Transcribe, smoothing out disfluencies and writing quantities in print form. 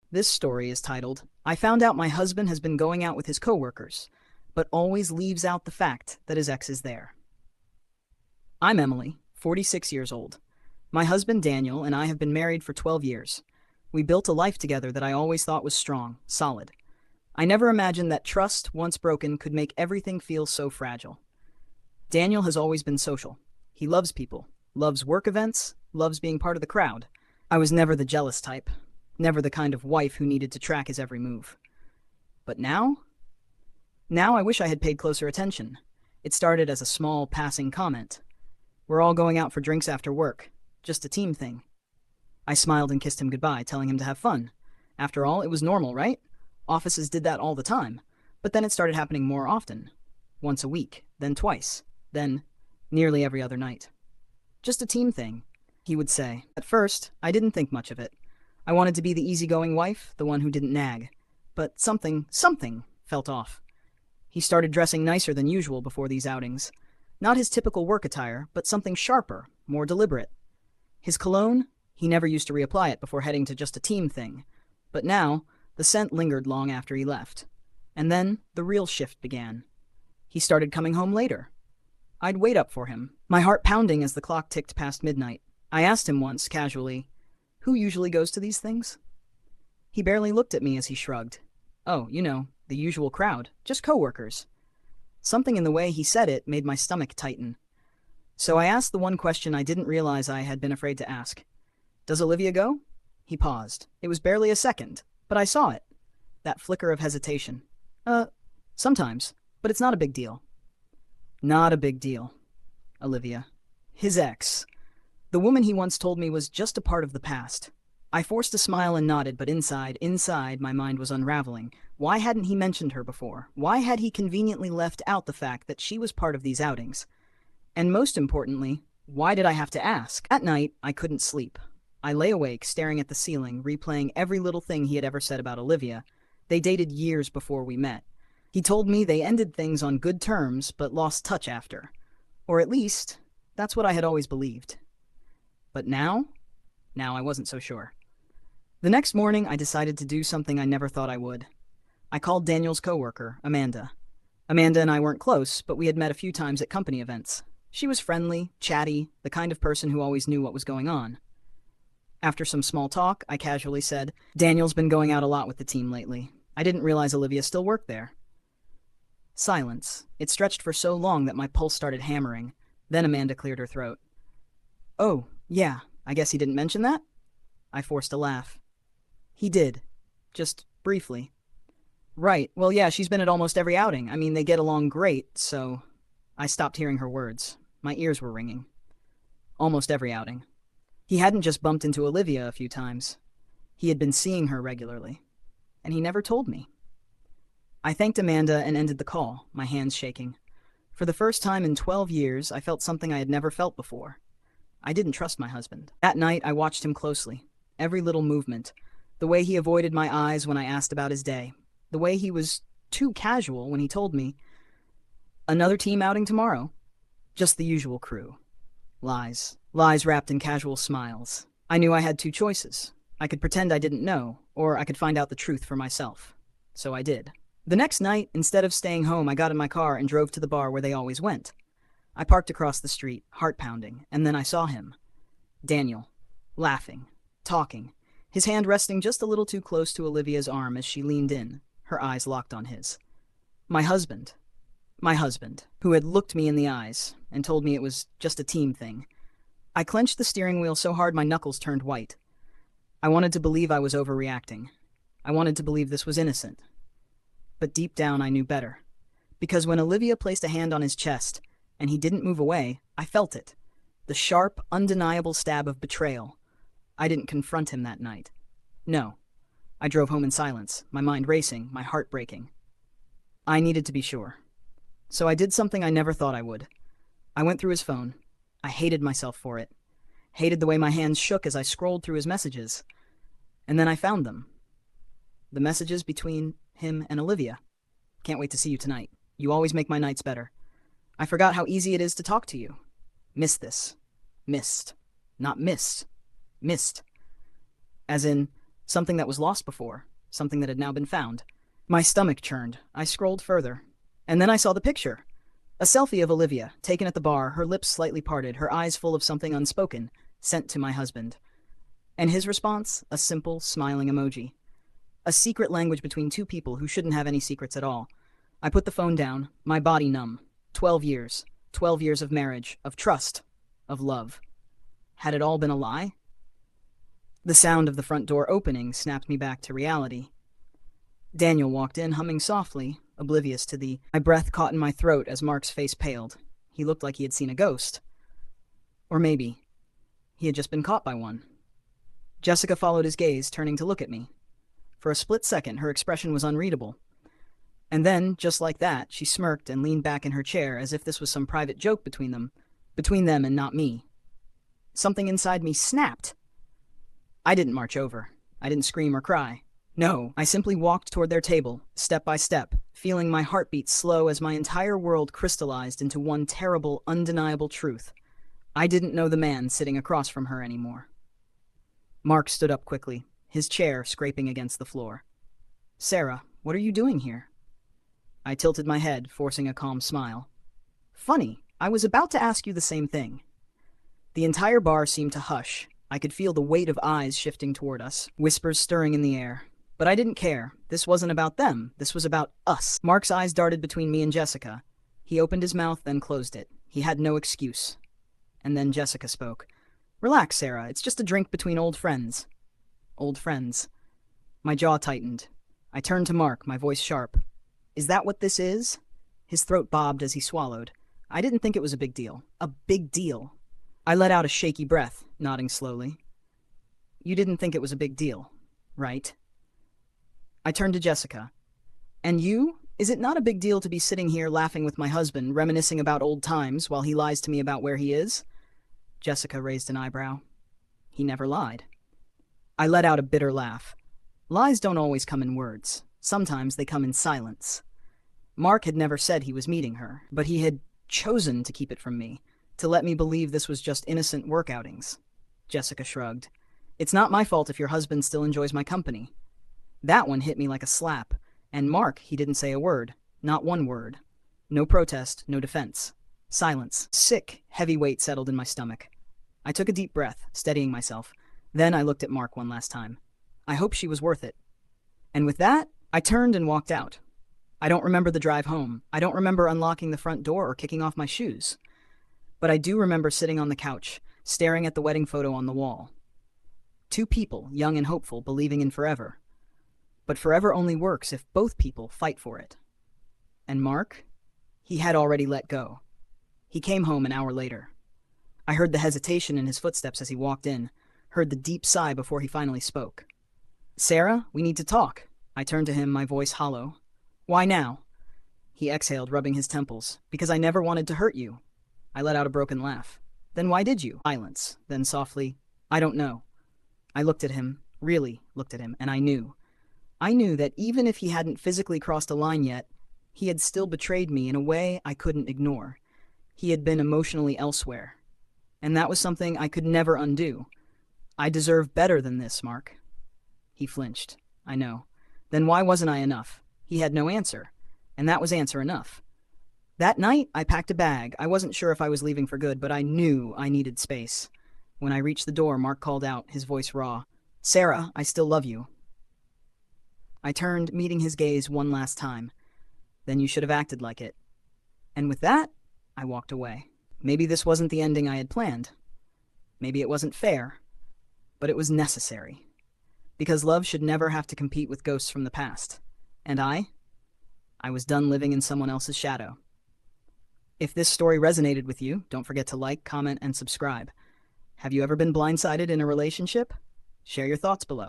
This story is titled, I Found Out My Husband Has Been Going Out with His Coworkers, but always leaves out the fact that his ex is there. I'm Emily, 46 years old. My husband Daniel and I have been married for 12 years. We built a life together that I always thought was strong, solid. I never imagined that trust, once broken, could make everything feel so fragile. Daniel has always been social. He loves people, loves work events, loves being part of the crowd. I was never the jealous type, never the kind of wife who needed to track his every move. But now? Now I wish I had paid closer attention. It started as a small, passing comment. We're all going out for drinks after work. Just a team thing. I smiled and kissed him goodbye, telling him to have fun. After all, it was normal, right? Offices did that all the time. But then it started happening more often. Once a week, then twice, then nearly every other night. Just a team thing, he would say. At first, I didn't think much of it. I wanted to be the easygoing wife, the one who didn't nag. But something felt off. He started dressing nicer than usual before these outings. Not his typical work attire, but something sharper, more deliberate. His cologne, he never used to reapply it before heading to just a team thing. But now, the scent lingered long after he left. And then, the real shift began. He started coming home later. I'd wait up for him, my heart pounding as the clock ticked past midnight. I asked him once, casually, who usually goes to these things? He barely looked at me as he shrugged. Oh, the usual crowd, just coworkers. Something in the way he said it made my stomach tighten. So I asked the one question I didn't realize I had been afraid to ask. Does Olivia go? He paused. It was barely a second, but I saw it. That flicker of hesitation. Sometimes, but it's not a big deal. Not a big deal. Olivia. His ex. The woman he once told me was just a part of the past. I forced a smile and nodded, but inside, my mind was unraveling. Why hadn't he mentioned her before? Why had he conveniently left out the fact that she was part of these outings? And most importantly, why did I have to ask? At night, I couldn't sleep. I lay awake, staring at the ceiling, replaying every little thing he had ever said about Olivia. They dated years before we met. He told me they ended things on good terms, but lost touch after. Or at least, that's what I had always believed. But now I wasn't so sure. The next morning, I decided to do something I never thought I would. I called Daniel's coworker, Amanda. Amanda and I weren't close, but we had met a few times at company events. She was friendly, chatty, the kind of person who always knew what was going on. After some small talk, I casually said, Daniel's been going out a lot with the team lately. I didn't realize Olivia still worked there. Silence. It stretched for so long that my pulse started hammering. Then Amanda cleared her throat. Oh, yeah, I guess he didn't mention that? I forced a laugh. He did. Just briefly. Right, well yeah, she's been at almost every outing. I mean, they get along great, so... I stopped hearing her words. My ears were ringing. Almost every outing. He hadn't just bumped into Olivia a few times. He had been seeing her regularly. And he never told me. I thanked Amanda and ended the call, my hands shaking. For the first time in 12 years, I felt something I had never felt before. I didn't trust my husband. That night, I watched him closely. Every little movement. The way he avoided my eyes when I asked about his day. The way he was too casual when he told me, another team outing tomorrow. Just the usual crew. Lies. Lies wrapped in casual smiles. I knew I had two choices. I could pretend I didn't know, or I could find out the truth for myself. So I did. The next night, instead of staying home, I got in my car and drove to the bar where they always went. I parked across the street, heart pounding, and then I saw him. Daniel. Laughing. Talking. His hand resting just a little too close to Olivia's arm as she leaned in, her eyes locked on his. My husband, who had looked me in the eyes and told me it was just a team thing. I clenched the steering wheel so hard my knuckles turned white. I wanted to believe I was overreacting. I wanted to believe this was innocent. But deep down I knew better. Because when Olivia placed a hand on his chest, and he didn't move away, I felt it. The sharp, undeniable stab of betrayal. I didn't confront him that night. No. I drove home in silence, my mind racing, my heart breaking. I needed to be sure. So I did something I never thought I would. I went through his phone. I hated myself for it. Hated the way my hands shook as I scrolled through his messages. And then I found them. The messages between him and Olivia. Can't wait to see you tonight. You always make my nights better. I forgot how easy it is to talk to you. Missed this. Missed. Not missed. Missed. As in, Something that was lost before, something that had now been found. My stomach churned. I scrolled further. And then I saw the picture. A selfie of Olivia, taken at the bar, her lips slightly parted, her eyes full of something unspoken, sent to my husband. And his response? A simple, smiling emoji. A secret language between two people who shouldn't have any secrets at all. I put the phone down, my body numb. 12 years. 12 years of marriage, of trust, of love. Had it all been a lie? The sound of the front door opening snapped me back to reality. Daniel walked in, humming softly, oblivious to the... My breath caught in my throat as Mark's face paled. He looked like he had seen a ghost. Or maybe he had just been caught by one. Jessica followed his gaze, turning to look at me. For a split second, her expression was unreadable. And then, just like that, she smirked and leaned back in her chair as if this was some private joke between them and not me. Something inside me snapped. I didn't march over. I didn't scream or cry. No, I simply walked toward their table, step by step, feeling my heartbeat slow as my entire world crystallized into one terrible, undeniable truth. I didn't know the man sitting across from her anymore. Mark stood up quickly, his chair scraping against the floor. "Sarah, what are you doing here?" I tilted my head, forcing a calm smile. "Funny, I was about to ask you the same thing." The entire bar seemed to hush. I could feel the weight of eyes shifting toward us, whispers stirring in the air. But I didn't care. This wasn't about them. This was about us. Mark's eyes darted between me and Jessica. He opened his mouth, then closed it. He had no excuse. And then Jessica spoke. "Relax, Sarah. It's just a drink between old friends." Old friends. My jaw tightened. I turned to Mark, my voice sharp. "Is that what this is?" His throat bobbed as he swallowed. I didn't think it was a big deal. A big deal. I let out a shaky breath, nodding slowly. "You didn't think it was a big deal, right?" I turned to Jessica. "And you? Is it not a big deal to be sitting here laughing with my husband, reminiscing about old times while he lies to me about where he is?" Jessica raised an eyebrow. "He never lied." I let out a bitter laugh. Lies don't always come in words. Sometimes they come in silence. Mark had never said he was meeting her, but he had chosen to keep it from me, to let me believe this was just innocent work outings. Jessica shrugged. "It's not my fault if your husband still enjoys my company." That one hit me like a slap, and Mark, he didn't say a word, not one word. No protest, no defense. Silence. Sick, heavy weight settled in my stomach. I took a deep breath, steadying myself. Then I looked at Mark one last time. I hope she was worth it. And with that, I turned and walked out. I don't remember the drive home. I don't remember unlocking the front door or kicking off my shoes. But I do remember sitting on the couch, staring at the wedding photo on the wall. Two people, young and hopeful, believing in forever. But forever only works if both people fight for it. And Mark? He had already let go. He came home an hour later. I heard the hesitation in his footsteps as he walked in, heard the deep sigh before he finally spoke. "Sarah, we need to talk." I turned to him, my voice hollow. "Why now?" He exhaled, rubbing his temples. "Because I never wanted to hurt you." I let out a broken laugh. "Then why did you?" Silence. Then softly, "I don't know." I looked at him, really looked at him, and I knew. I knew that even if he hadn't physically crossed a line yet, he had still betrayed me in a way I couldn't ignore. He had been emotionally elsewhere. And that was something I could never undo. "I deserve better than this, Mark." He flinched. "I know." Then why wasn't I enough? He had no answer. And that was answer enough. That night, I packed a bag. I wasn't sure if I was leaving for good, but I knew I needed space. When I reached the door, Mark called out, his voice raw. "Sarah, I still love you." I turned, meeting his gaze one last time. "Then you should have acted like it." And with that, I walked away. Maybe this wasn't the ending I had planned. Maybe it wasn't fair. But it was necessary. Because love should never have to compete with ghosts from the past. And I was done living in someone else's shadow. If this story resonated with you, don't forget to like, comment, and subscribe. Have you ever been blindsided in a relationship? Share your thoughts below.